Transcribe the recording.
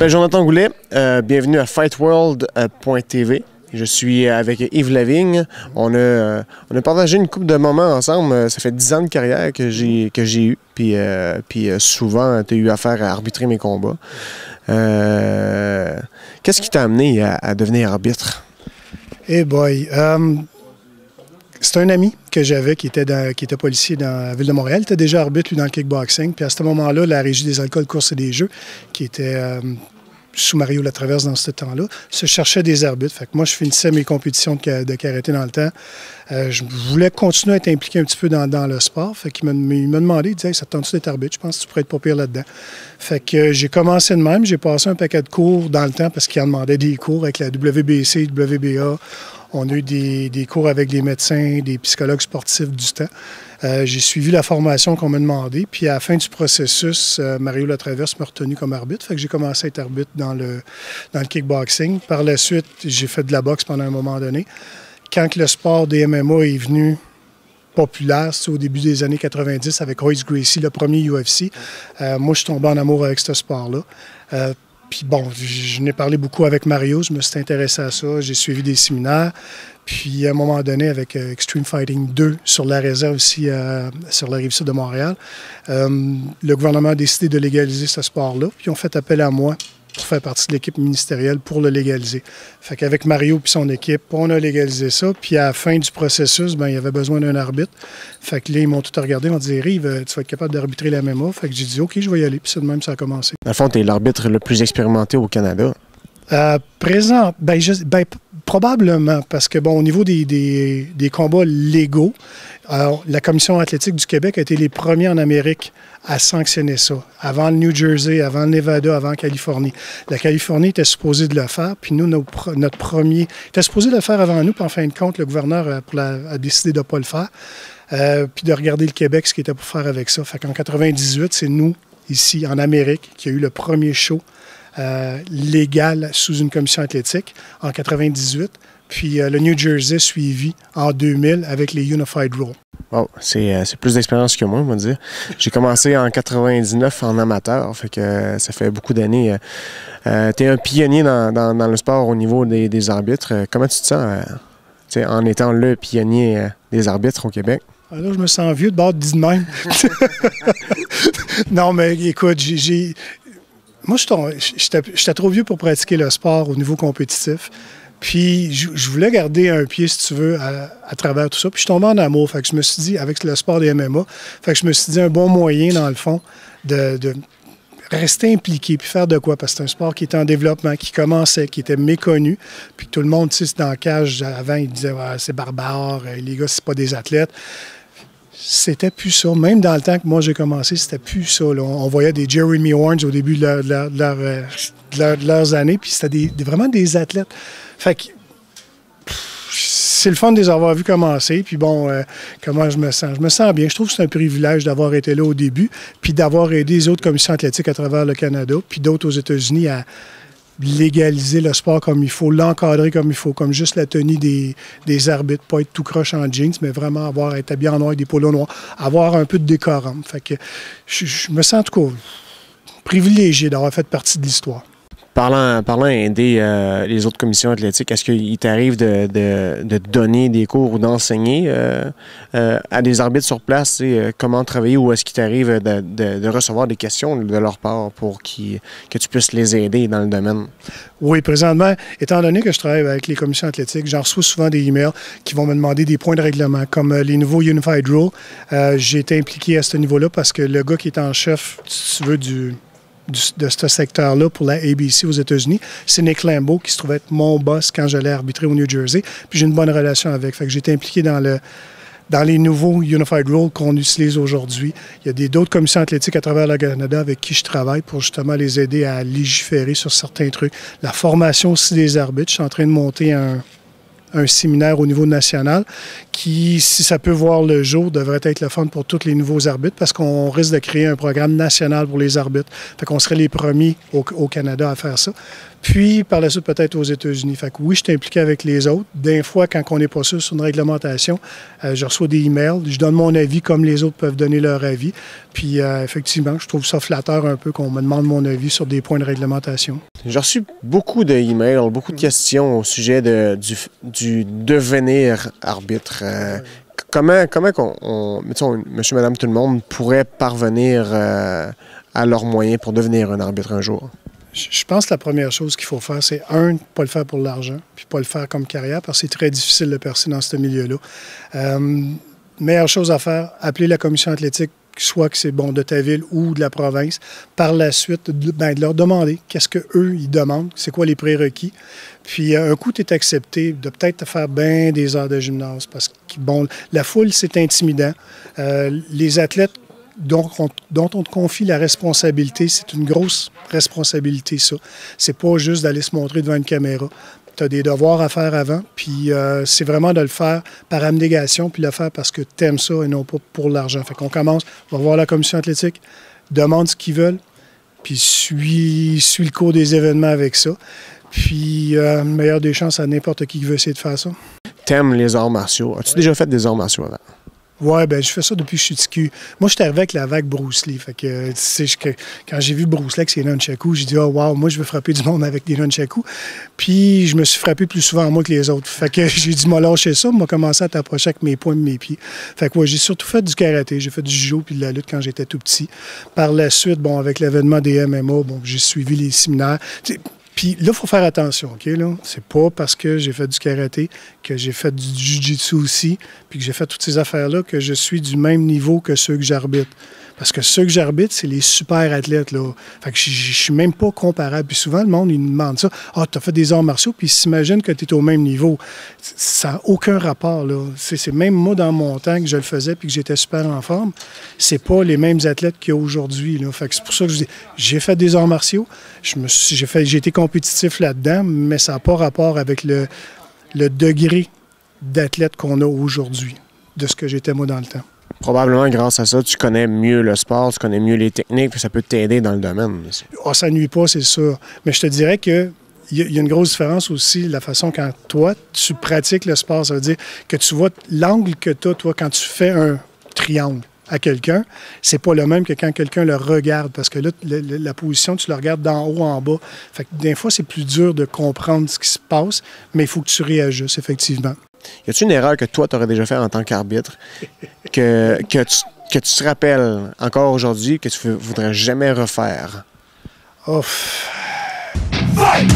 m'appelle Jonathan Goulet. Bienvenue à fightworld.tv. Je suis avec Yves Lavigne. On a partagé une couple de moments ensemble. Ça fait 10 ans de carrière que j'ai eu. Puis souvent, tu as eu affaire à arbitrer mes combats. Qu'est-ce qui t'a amené à devenir arbitre? Eh boy! C'est un ami que j'avais qui était policier dans la ville de Montréal. Il était déjà arbitre, lui, dans le kickboxing. Puis à ce moment-là, la Régie des alcools, courses et des jeux, qui était sous Mario Latraverse dans ce temps-là, se cherchait des arbitres. Fait que moi, je finissais mes compétitions de karaté dans le temps. Je voulais continuer à être impliqué un petit peu dans le sport. Fait qu'il m'a demandé, il disait, hey, ça te tente-tu d'être arbitre? Je pense que tu pourrais être pas pire là-dedans. Fait que j'ai commencé de même. J'ai passé un paquet de cours dans le temps parce qu'il en demandait des cours avec la WBC, WBA. On a eu des cours avec des médecins, des psychologues sportifs du temps. J'ai suivi la formation qu'on m'a demandé. Puis à la fin du processus, Mario Latraverse m'a retenu comme arbitre. Fait que j'ai commencé à être arbitre dans le kickboxing. Par la suite, j'ai fait de la boxe pendant un moment donné. Quand le sport des MMA est venu populaire, c'est au début des années 90 avec Royce Gracie, le premier UFC, moi, je suis tombé en amour avec ce sport-là. Puis bon, je n'ai parlé beaucoup avec Mario, je me suis intéressé à ça, j'ai suivi des séminaires. Puis à un moment donné, avec Extreme Fighting 2 sur la réserve ici, sur la rive sud de Montréal, le gouvernement a décidé de légaliser ce sport-là. Puis ils ont fait appel à moi pour faire partie de l'équipe ministérielle pour le légaliser. Fait qu'avec Mario et son équipe, on a légalisé ça. Puis à la fin du processus, il y avait besoin d'un arbitre. Fait que là, ils m'ont tout regardé, ils m'ont dit « Rive, tu vas être capable d'arbitrer la MMA ». Fait que j'ai dit « OK, je vais y aller ». Puis c'est de même ça a commencé. Dans le fond, tu es l'arbitre le plus expérimenté au Canada. Présent, probablement, parce que bon, au niveau des combats légaux, la Commission athlétique du Québec a été les premiers en Amérique à sanctionner ça. Avant le New Jersey, avant le Nevada, avant la Californie. La Californie était supposée de le faire, puis nous, notre premier était supposé de le faire avant nous, puis en fin de compte, le gouverneur a décidé de ne pas le faire, puis de regarder le Québec, ce qu'il était pour faire avec ça. Fait qu'en 98, c'est nous, ici, en Amérique, qui a eu le premier show légal sous une commission athlétique en 98, puis le New Jersey suivi en 2000 avec les Unified Rules. Wow, c'est plus d'expérience que moi, on va dire. J'ai commencé en 99 en amateur, fait que ça fait beaucoup d'années. Tu es un pionnier dans le sport au niveau des arbitres. Comment tu te sens en étant le pionnier des arbitres au Québec? Alors, je me sens vieux de bord dit de même. Non, mais écoute, moi, j'étais trop vieux pour pratiquer le sport au niveau compétitif. Puis, je voulais garder un pied, si tu veux, à travers tout ça. Puis, je suis tombé en amour. Fait que je me suis dit, avec le sport des MMA, fait que je me suis dit, un bon moyen, dans le fond, de rester impliqué puis faire de quoi? Parce que c'est un sport qui était en développement, qui commençait, qui était méconnu. Puis, tout le monde, tu sais, dans la cage, avant, ils disaient, ah, c'est barbare, les gars, c'est pas des athlètes. C'était plus ça. Même dans le temps que moi j'ai commencé, c'était plus ça. Là. On voyait des Jeremy Horns au début de leurs années, puis c'était vraiment des athlètes. Fait que c'est le fun de les avoir vus commencer. Puis bon, comment je me sens? Je me sens bien. Je trouve que c'est un privilège d'avoir été là au début, puis d'avoir aidé les autres commissions athlétiques à travers le Canada, puis d'autres aux États-Unis à légaliser le sport comme il faut, l'encadrer comme il faut, comme juste la tenue des arbitres, pas être tout croche en jeans, mais vraiment être habillé en noir avec des polos noirs, avoir un peu de décorum. Fait que je me sens en tout cas privilégié d'avoir fait partie de l'histoire. Parlant aider les autres commissions athlétiques, est-ce qu'il t'arrive de donner des cours ou d'enseigner à des arbitres sur place comment travailler, ou est-ce qu'il t'arrive de recevoir des questions de leur part pour que tu puisses les aider dans le domaine? Oui, présentement, étant donné que je travaille avec les commissions athlétiques, j'en reçois souvent des emails qui vont me demander des points de règlement, comme les nouveaux Unified Rules. J'ai été impliqué à ce niveau-là parce que le gars qui est en chef, si tu veux, de ce secteur-là pour la ABC aux États-Unis, c'est Nick Lambeau qui se trouvait être mon boss quand j'allais arbitrer au New Jersey. Puis j'ai une bonne relation avec. Fait que j'ai été impliqué dans les nouveaux Unified Rules qu'on utilise aujourd'hui. Il y a d'autres commissions athlétiques à travers le Canada avec qui je travaille pour justement les aider à légiférer sur certains trucs. La formation aussi des arbitres. Je suis en train de monter un séminaire au niveau national qui, si ça peut voir le jour, devrait être le fun pour tous les nouveaux arbitres parce qu'on risque de créer un programme national pour les arbitres. Fait qu'on serait les premiers au Canada à faire ça. Puis, par la suite, peut-être aux États-Unis. Fait que oui, je suis impliqué avec les autres. Des fois, quand on n'est pas sûr sur une réglementation, je reçois des emails, je donne mon avis comme les autres peuvent donner leur avis. Puis, effectivement, je trouve ça flatteur un peu qu'on me demande mon avis sur des points de réglementation. J'ai reçu beaucoup d'emails, beaucoup de questions au sujet du devenir arbitre. Comment mettons, monsieur, madame, tout le monde pourrait parvenir à leurs moyens pour devenir un arbitre un jour? Je pense que la première chose qu'il faut faire, c'est, ne pas le faire pour l'argent, puis pas le faire comme carrière, parce que c'est très difficile de percer dans ce milieu-là. Meilleure chose à faire, appeler la commission athlétique, soit que c'est bon de ta ville ou de la province. Par la suite, de leur demander qu'est-ce qu'eux, ils demandent, c'est quoi les prérequis. Puis, un coup, tu es accepté de peut-être te faire bien des heures de gymnase, parce que, bon, la foule, c'est intimidant. Les athlètes dont on te confie la responsabilité, c'est une grosse responsabilité, ça. C'est pas juste d'aller se montrer devant une caméra. Tu as des devoirs à faire avant, puis c'est vraiment de le faire par abnégation, puis le faire parce que tu aimes ça et non pas pour l'argent. Fait qu'on commence, on va voir la commission athlétique, demande ce qu'ils veulent, puis suis le cours des événements avec ça. Puis, meilleure des chances à n'importe qui veut essayer de faire ça. T'aimes les arts martiaux. As-tu déjà fait des arts martiaux avant? Oui, bien, je fais ça depuis que je suis petit cul. Moi, je suis arrivé avec la vague Bruce Lee. Fait que, tu sais, quand j'ai vu Bruce Lee avec ses nunchakus, j'ai dit, oh, wow, moi, je veux frapper du monde avec des nunchakus. Puis, je me suis frappé plus souvent moi que les autres. Fait que j'ai dit, moi, lâcher ça, moi, commencer à t'approcher avec mes poings et mes pieds. Fait que, ouais, j'ai surtout fait du karaté. J'ai fait du judo puis de la lutte quand j'étais tout petit. Par la suite, bon, avec l'avènement des MMA, bon, j'ai suivi les séminaires. Puis là, il faut faire attention, OK? Là? C'est pas parce que j'ai fait du karaté, que j'ai fait du jiu-jitsu aussi, puis que j'ai fait toutes ces affaires-là, que je suis du même niveau que ceux que j'arbitre. Parce que ceux que j'arbitre, c'est les super athlètes, là. Fait que je suis même pas comparable. Puis souvent, le monde, il me demande ça. « Ah, tu as fait des arts martiaux, puis ils s'imaginent que tu es au même niveau. » Ça n'a aucun rapport, là. C'est même moi, dans mon temps, que je le faisais, puis que j'étais super en forme. C'est pas les mêmes athlètes qu'il y a aujourd'hui, là. Fait que c'est pour ça que je dis, j'ai fait des arts martiaux, j'ai été compétitif là-dedans, mais ça n'a pas rapport avec le degré d'athlète qu'on a aujourd'hui, de ce que j'étais moi dans le temps. Probablement, grâce à ça, tu connais mieux le sport, tu connais mieux les techniques, puis ça peut t'aider dans le domaine. Ah, ça nuit pas, c'est sûr. Mais je te dirais que il y a une grosse différence aussi, la façon quand toi, tu pratiques le sport. Ça veut dire que tu vois l'angle que tu as, toi, quand tu fais un triangle à quelqu'un, c'est pas le même que quand quelqu'un le regarde, parce que là, la position, tu le regardes d'en haut en bas. Fait que des fois, c'est plus dur de comprendre ce qui se passe, mais il faut que tu réajustes, effectivement. Y a-t-il une erreur que toi, tu aurais déjà fait en tant qu'arbitre, que tu te rappelles encore aujourd'hui, que tu ne voudrais jamais refaire? Oh. Fight!